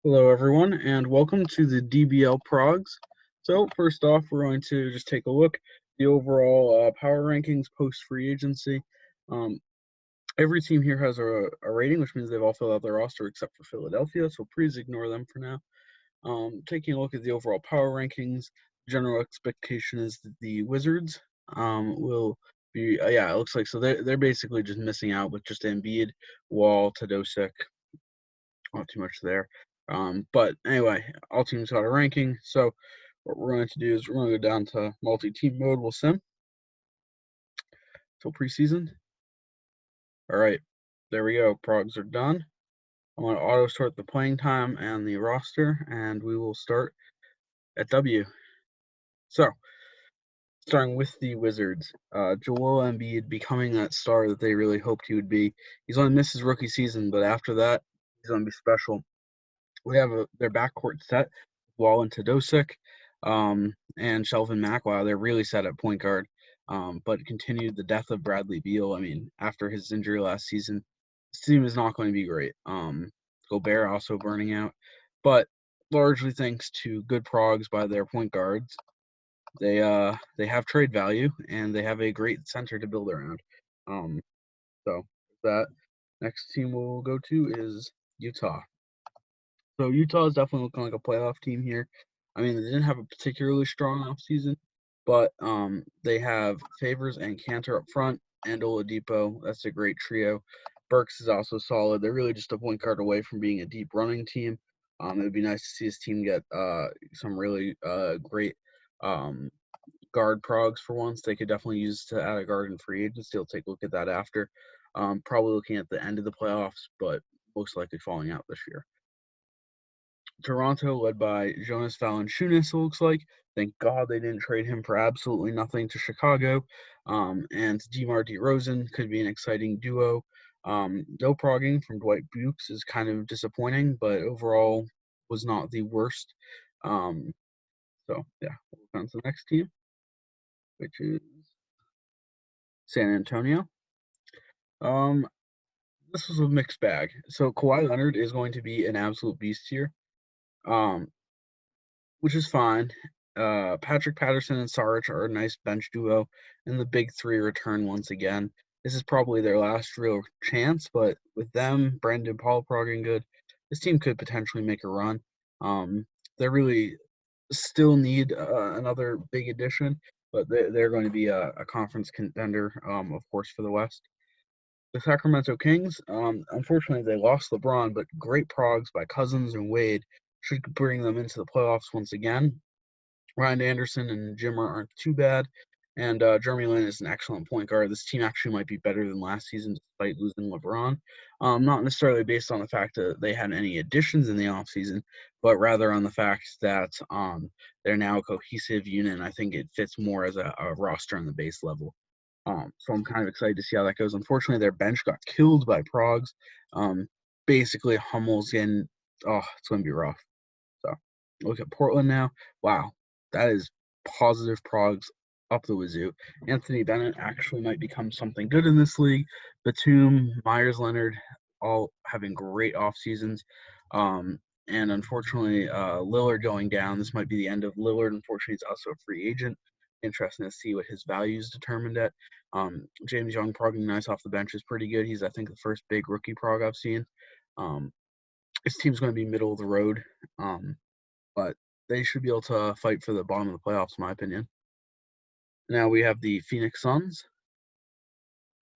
Hello, everyone, and welcome to the DBL Progs. So, first off, we're going to just take a look at the overall power rankings post free agency. Every team here has a rating, which means they've all filled out their roster except for Philadelphia, so please ignore them for now. Taking a look at the overall power rankings, general expectation is that the Wizards will be, yeah, it looks like so they're basically just missing out with just Embiid, Wall, Tadosic, not too much there. But anyway, all teams got a ranking. So what we're going to do is we're going to go down to multi-team mode. We'll sim till preseason. All right, there we go. Progs are done. I'm going to auto sort the playing time and the roster, and we will start at W. So starting with the Wizards, Joel Embiid becoming that star that they really hoped he would be. He's only missed his rookie season, but after that, he's going to be special. We have their backcourt set, Wall and Tadosic, and Shelvin Mack. Wow, they're really set at point guard. But continued the death of Bradley Beal. I mean, after his injury last season, this team is not going to be great. Gobert also burning out, but largely thanks to good progs by their point guards, they have trade value and they have a great center to build around. So that next team we'll go to is Utah. So Utah is definitely looking like a playoff team here. I mean, they didn't have a particularly strong offseason, but they have Favors and Cantor up front and Oladipo. That's a great trio. Burks is also solid. They're really just a point guard away from being a deep running team. It would be nice to see his team get some really great guard progs for once. They could definitely use to add a guard in free agency. I'll take a look at that after. Probably looking at the end of the playoffs, but most likely falling out this year. Toronto, led by Jonas Valanciunas, it looks like. Thank God they didn't trade him for absolutely nothing to Chicago. And DeMar DeRozan could be an exciting duo. No progging from Dwight Bukes is kind of disappointing, but overall was not the worst. So, yeah, we'll go on to the next team, which is San Antonio. This was a mixed bag. So Kawhi Leonard is going to be an absolute beast here. Which is fine. Patrick Patterson and Saric are a nice bench duo, and the big three return once again. This is probably their last real chance, but with them, Brandon Paul progging good, this team could potentially make a run. They really still need another big addition, but they're going to be a conference contender, of course, for the West. The Sacramento Kings, unfortunately, they lost LeBron, but great progs by Cousins and Wade should bring them into the playoffs once again. Ryan Anderson and Jimmer aren't too bad, and Jeremy Lin is an excellent point guard. This team actually might be better than last season despite losing LeBron. Not necessarily based on the fact that they had any additions in the offseason, but rather on the fact that they're now a cohesive unit, and I think it fits more as a roster on the base level. So I'm kind of excited to see how that goes. Unfortunately, their bench got killed by Progs. Basically, Hummel's getting, it's going to be rough. So look at Portland now. Wow, that is positive progs up the wazoo. Anthony Bennett actually might become something good in this league. Batum, Myers Leonard, all having great off seasons. And unfortunately, Lillard going down. This might be the end of Lillard. Unfortunately, he's also a free agent. Interesting to see what his value is determined at. James Young progging nice off the bench is pretty good. He's, I think, the first big rookie prog I've seen. This team's going to be middle of the road, but they should be able to fight for the bottom of the playoffs, in my opinion. Now we have the Phoenix Suns.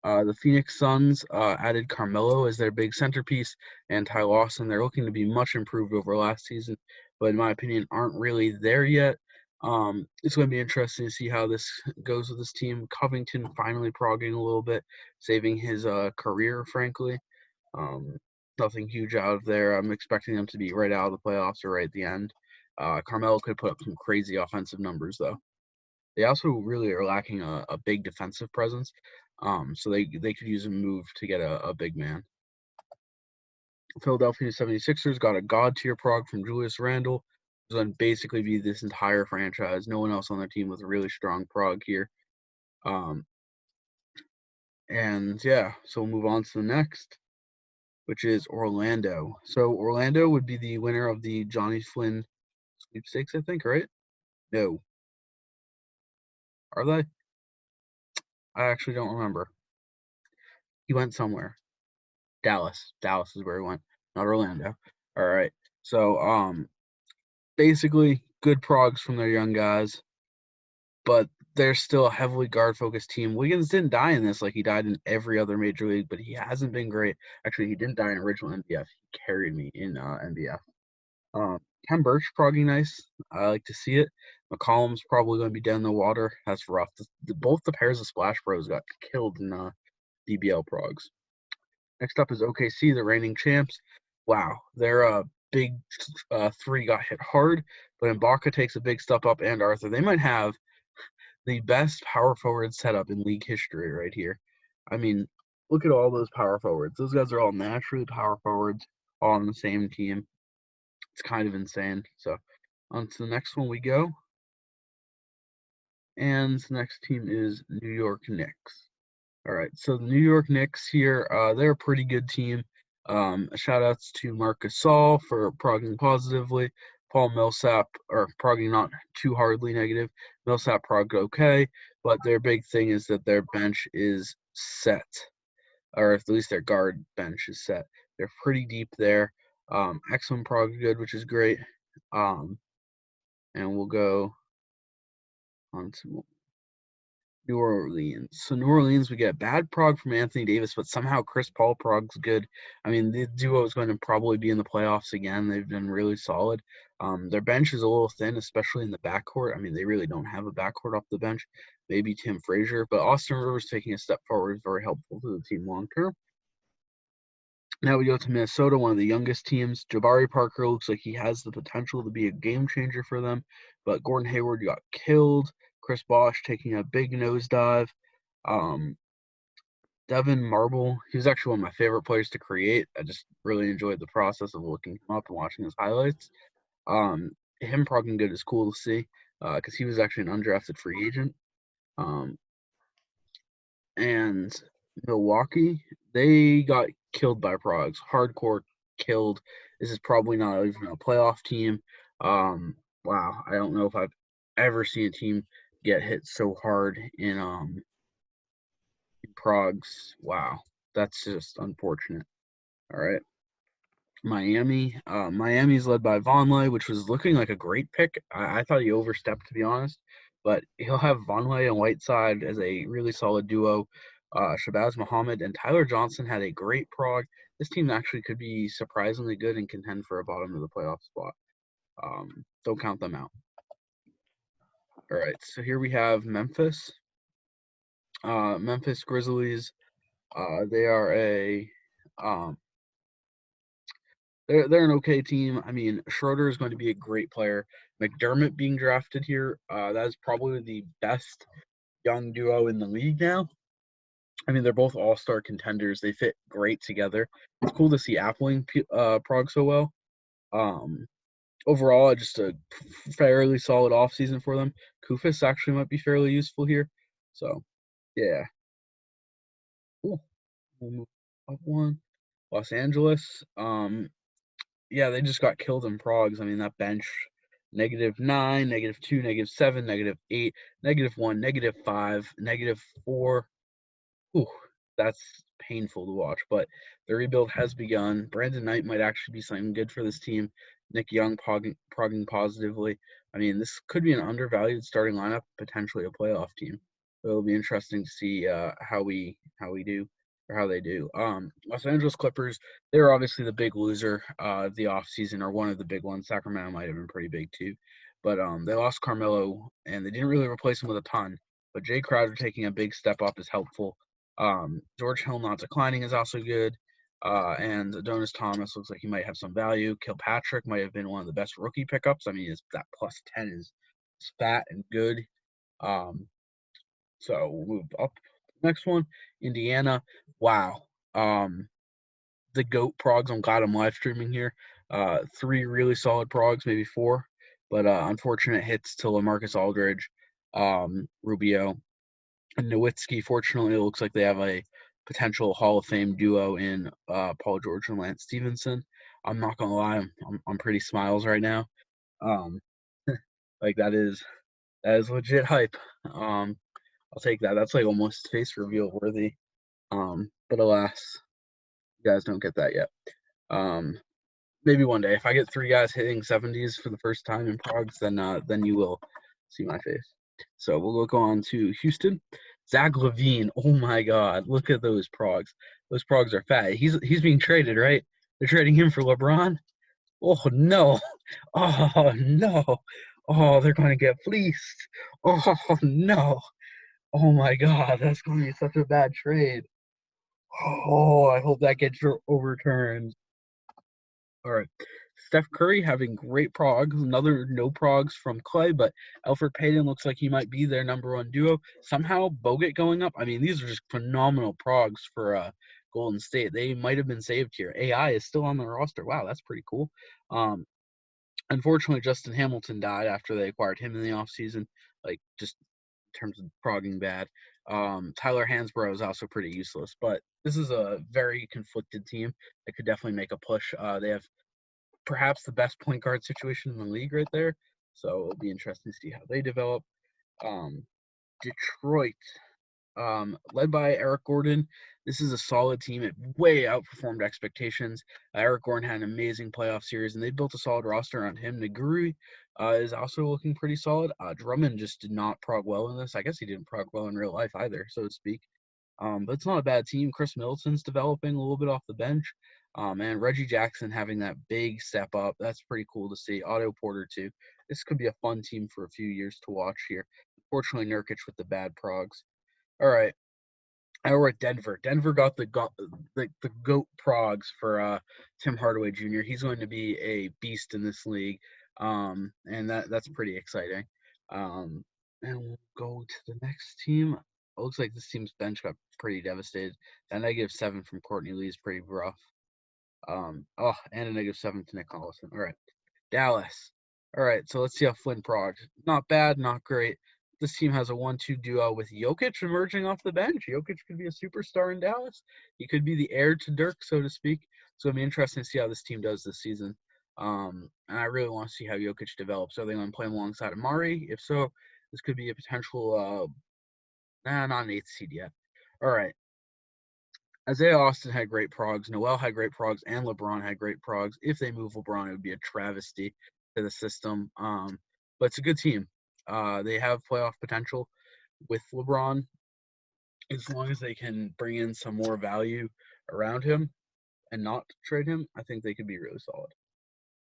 The Phoenix Suns added Carmelo as their big centerpiece and Ty Lawson. They're looking to be much improved over last season, but in my opinion, aren't really there yet. It's going to be interesting to see how this goes with this team. Covington finally progging a little bit, saving his career, frankly. Nothing huge out of there. I'm expecting them to be right out of the playoffs or right at the end. Carmelo could put up some crazy offensive numbers, though. They also really are lacking a big defensive presence, so they could use a move to get a big man. Philadelphia 76ers got a god-tier prog from Julius Randle, who's going to basically be this entire franchise. No one else on their team with a really strong prog here. And, yeah, so we'll move on to the next, which is Orlando. So Orlando would be the winner of the Johnny Flynn sweepstakes, I think, right? No. Are they? I actually don't remember. He went somewhere. Dallas. Dallas is where he went, not Orlando. All right. So basically good progs from their young guys, but they're still a heavily guard focused team. Wiggins didn't die in this like he died in every other major league, but he hasn't been great. Actually, he didn't die in original NBF. He carried me in NBF. Ken Birch probably nice. I like to see it. McCollum's probably going to be dead in the water. That's rough. Both the pairs of Splash Bros got killed in DBL Progs. Next up is OKC, the reigning champs. Wow, their big three got hit hard, but Ibaka takes a big step up, and Arthur. They might have the best power forward setup in league history right here. I mean, look at all those power forwards. Those guys are all naturally power forwards, all on the same team. It's kind of insane. So on to the next one we go. And the next team is New York Knicks. All right, so the New York Knicks here, they're a pretty good team. Shout outs to Marc Gasol for progging positively. Paul Millsap, or progging not too hardly negative. Millsap progged okay, but their big thing is that their bench is set, or at least their guard bench is set. They're pretty deep there. Excellent prog good, which is great. And we'll go on to New Orleans. So New Orleans, we get bad prog from Anthony Davis, but somehow Chris Paul prog's good. I mean, the duo is going to probably be in the playoffs again. They've been really solid. Their bench is a little thin, especially in the backcourt. I mean, they really don't have a backcourt off the bench. Maybe Tim Frazier, but Austin Rivers taking a step forward is very helpful to the team long term. Now we go to Minnesota, one of the youngest teams. Jabari Parker looks like he has the potential to be a game changer for them, but Gordon Hayward got killed. Chris Bosh taking a big nosedive. Devin Marble, he was actually one of my favorite players to create. I just really enjoyed the process of looking him up and watching his highlights. Him progging good is cool to see because he was actually an undrafted free agent. And Milwaukee, they got killed by Progs, hardcore killed. This is probably not even a playoff team. Wow, I don't know if I've ever seen a team get hit so hard in Progs. Wow, that's just unfortunate. All right. Miami. Miami's led by Vonleh, which was looking like a great pick. I thought he overstepped, to be honest, but he'll have Vonleh and Whiteside as a really solid duo. Shabazz Muhammad and Tyler Johnson had a great prog. This team actually could be surprisingly good and contend for a bottom of the playoff spot. Don't count them out. All right, so here we have Memphis. Memphis Grizzlies. They are a they're an okay team. I mean, Schroeder is going to be a great player. McDermott being drafted here, that is probably the best young duo in the league now. I mean, they're both all-star contenders. They fit great together. It's cool to see Appling prog so well. Overall, just a fairly solid offseason for them. Kufis actually might be fairly useful here. So, yeah. Cool. We'll move up one. Los Angeles. Yeah, they just got killed in progs. I mean, that bench, -9, -2, -7, -8, -1, -5, -4. Ooh, that's painful to watch, but the rebuild has begun. Brandon Knight might actually be something good for this team. Nick Young progging positively. I mean, this could be an undervalued starting lineup, potentially a playoff team. It'll be interesting to see how we do or how they do. Los Angeles Clippers, they were obviously the big loser of the offseason, or one of the big ones. Sacramento might have been pretty big too, but they lost Carmelo and they didn't really replace him with a ton. But Jay Crowder taking a big step up is helpful. George Hill not declining is also good. And Adonis Thomas looks like he might have some value. Kilpatrick might have been one of the best rookie pickups. I mean, that +10 is fat and good. So we'll move up. Next one, Indiana. Wow. The GOAT progs. I'm glad I'm live streaming here. 3 really solid progs, maybe 4. But unfortunate hits to LaMarcus Aldridge, Rubio, and Nowitzki. Fortunately, it looks like they have a potential Hall of Fame duo in Paul George and Lance Stevenson. I'm not gonna lie, I'm pretty smiles right now. Um, like that is legit hype. I'll take that. That's like almost face reveal worthy. But alas, you guys don't get that yet. Maybe one day if I get 3 guys hitting 70s for the first time in Progs, then you will see my face. So we'll go on to Houston. Zach LaVine. Oh my God, look at those Progs. Those Progs are fat. He's being traded, right? They're trading him for LeBron. Oh no. Oh no. Oh, they're going to get fleeced. Oh no. Oh my God, that's going to be such a bad trade. Oh, I hope that gets overturned. All right. Steph Curry having great progs. Another no progs from Clay, but Elfrid Payton looks like he might be their #1 duo. Somehow Bogut going up. I mean, these are just phenomenal progs for Golden State. They might have been saved here. AI is still on the roster. Wow, that's pretty cool. Unfortunately, Justin Hamilton died after they acquired him in the offseason, like just in terms of progging bad. Tyler Hansbrough is also pretty useless, but this is a very conflicted team that could definitely make a push. They have perhaps the best point guard situation in the league right there, so it'll be interesting to see how they develop. Detroit, led by Eric Gordon. This is a solid team. It way outperformed expectations. Eric Gordon had an amazing playoff series, and they built a solid roster around him. Naguri is also looking pretty solid. Drummond just did not prog well in this. I guess he didn't prog well in real life either, so to speak. But it's not a bad team. Chris Middleton's developing a little bit off the bench. And Reggie Jackson having that big step up. That's pretty cool to see. Otto Porter, too. This could be a fun team for a few years to watch here. Unfortunately, Nurkic with the bad progs. All right. Now we're at Denver. Denver got the GOAT progs for Tim Hardaway Jr. He's going to be a beast in this league. And that's pretty exciting. And we'll go to the next team. It looks like this team's bench got pretty devastated. That -7 from Courtney Lee is pretty rough. And a -7 to Nick Collison. All right. Dallas. All right, so let's see how Flynn progs. Not bad, not great. This team has a 1-2 duo with Jokic emerging off the bench. Jokic could be a superstar in Dallas. He could be the heir to Dirk, so to speak. So it'll be interesting to see how this team does this season. And I really want to see how Jokic develops. Are they going to play him alongside Amari? If so, this could be a potential, not an 8th seed yet. All right. Isaiah Austin had great progs. Noel had great progs, and LeBron had great progs. If they move LeBron, it would be a travesty to the system. But it's a good team. They have playoff potential with LeBron. As long as they can bring in some more value around him and not trade him, I think they could be really solid.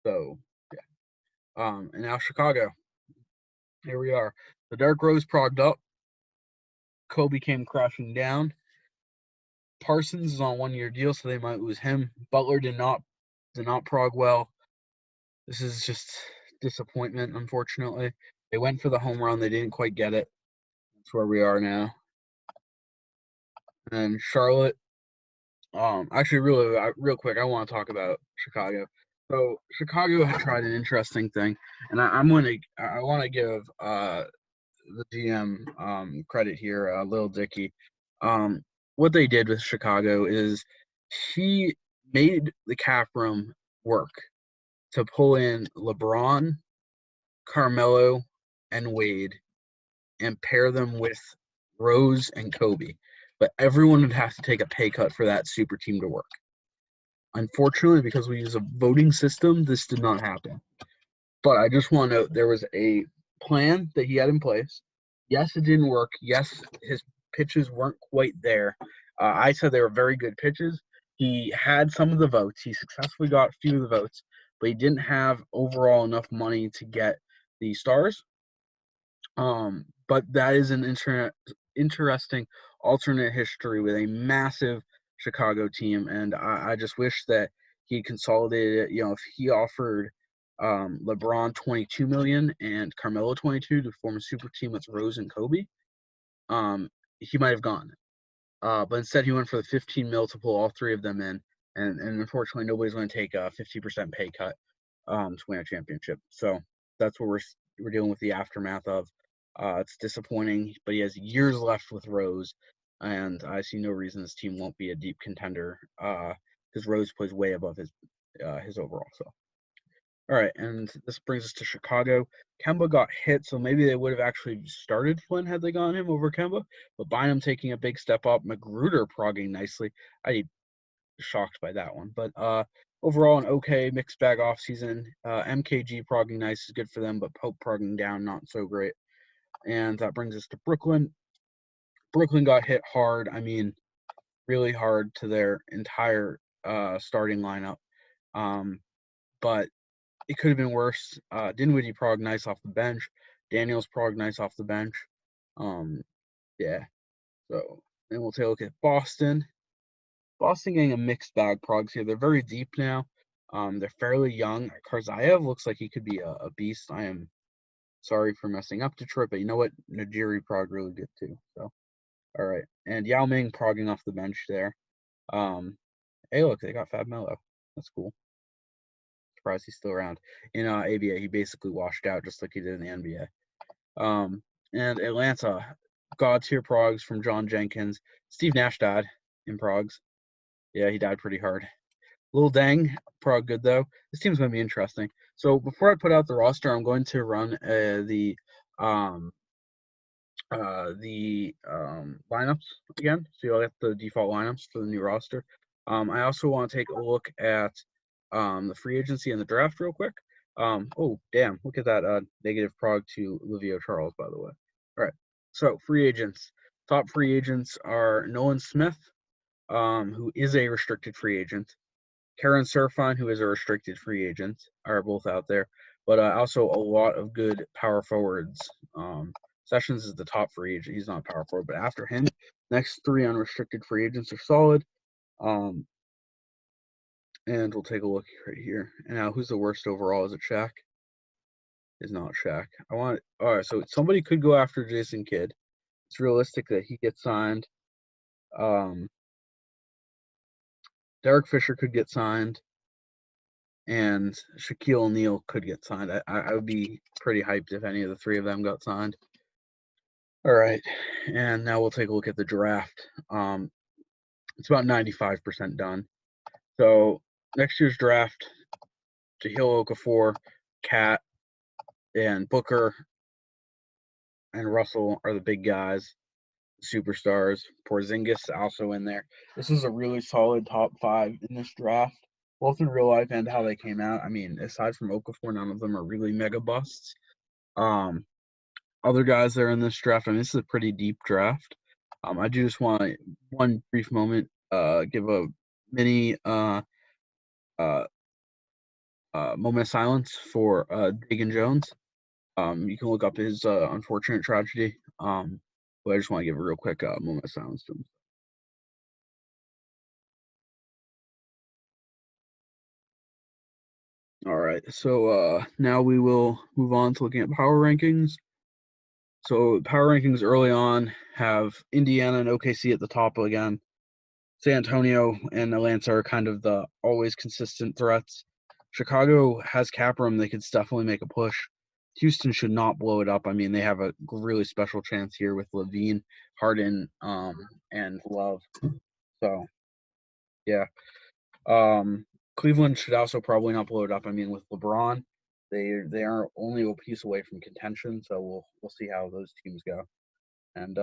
So, yeah. And now Chicago. Here we are. The Dark Rose progged up. Kobe came crashing down. Parsons is on 1-year deal, so they might lose him. Butler did not prog well. This is just disappointment, unfortunately. They went for the home run, they didn't quite get it. That's where we are now. And Charlotte. Actually, real quick, I want to talk about Chicago. So Chicago had tried an interesting thing, and I want to give the GM credit here, Lil Dicky. What they did with Chicago is he made the cap room work to pull in LeBron, Carmelo, and Wade and pair them with Rose and Kobe. But everyone would have to take a pay cut for that super team to work. Unfortunately, because we use a voting system, this did not happen. But I just want to note there was a plan that he had in place. Yes, it didn't work. Yes, his pitches weren't quite there. I said they were very good pitches. He had some of the votes. He successfully got a few of the votes, but he didn't have overall enough money to get the stars. But that is an interesting alternate history with a massive Chicago team, and I just wish that he consolidated it. If he offered LeBron 22 million and Carmelo 22 to form a super team with Rose and Kobe, he might have gone. But instead, he went for the 15 mil to pull all 3 of them in, and unfortunately, nobody's going to take a 50% pay cut to win a championship. So that's what we're dealing with the aftermath of. It's disappointing, but he has years left with Rose. and I see no reason this team won't be a deep contender because Rose plays way above his overall. So, all right, and this brings us to Chicago. Kemba got hit, so maybe they would have actually started Flynn had they gone him over Kemba, but Bynum taking a big step up, Magruder progging nicely. I shocked by that one, but overall an okay mixed bag offseason. MKG progging nice is good for them, but Pope progging down not so great. And that brings us to Brooklyn. Brooklyn got hit hard. I mean, really hard to their entire starting lineup. But it could have been worse. Dinwiddie prog nice off the bench. Daniels prog nice off the bench. Yeah. So then we'll take a look at Boston. Boston getting a mixed bag progs here. They're very deep now. They're fairly young. Karzaev looks like he could be a beast. I am sorry for messing up Detroit, but you know what? Najiri prog really good too. So all right. And Yao Ming progging off the bench there. Hey, look, they got Fab Melo. That's cool. Surprised he's still around. In ABA, he basically washed out just like he did in the NBA. And Atlanta, God tier progs from John Jenkins. Steve Nash died in progs. Yeah, he died pretty hard. Lil Dang, prog good though. This team's going to be interesting. So before I put out the roster, I'm going to run the lineups again. So you'll get the default lineups for the new roster. I also want to take a look at the free agency and the draft real quick. Oh, damn. Look at that negative prog to Livio Charles, by the way. All right. So free agents. Top free agents are Nolan Smith, who is a restricted free agent. Karen Surfine, who is a restricted free agent, are both out there. But also a lot of good power forwards. Sessions is the top free agent. He's not power forward, but after him, next three unrestricted free agents are solid. And we'll take a look right here. And now, who's the worst overall? Is it Shaq? Is not Shaq. All right, so somebody could go after Jason Kidd. It's realistic that he gets signed. Derek Fisher could get signed. And Shaquille O'Neal could get signed. I would be pretty hyped if any of the three of them got signed. All right, and now we'll take a look at the draft. It's about 95% done. So next year's draft, Jahlil Okafor, Cat, and Booker and Russell are the big guys, superstars. Porzingis also in there. This is a really solid top five in this draft, both in real life and how they came out. I mean, aside from Okafor, none of them are really mega busts. Other guys that are in this draft, I mean, this is a pretty deep draft. I do just want one brief moment, give a mini moment of silence for Dagan Jones. You can look up his unfortunate tragedy. But I just want to give a real quick moment of silence to him. All right, so now we will move on to looking at power rankings. So power rankings early on have Indiana and OKC at the top again. San Antonio and Atlanta are kind of the always consistent threats. Chicago has cap room. They could definitely make a push. Houston should not blow it up. I mean, they have a really special chance here with Levine, Harden, and Love. So, yeah. Cleveland should also probably not blow it up. I mean, with LeBron, they are only a piece away from contention. So we'll see how those teams go. And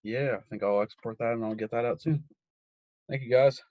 yeah, I think I'll export that and I'll get that out soon. Thank you, guys.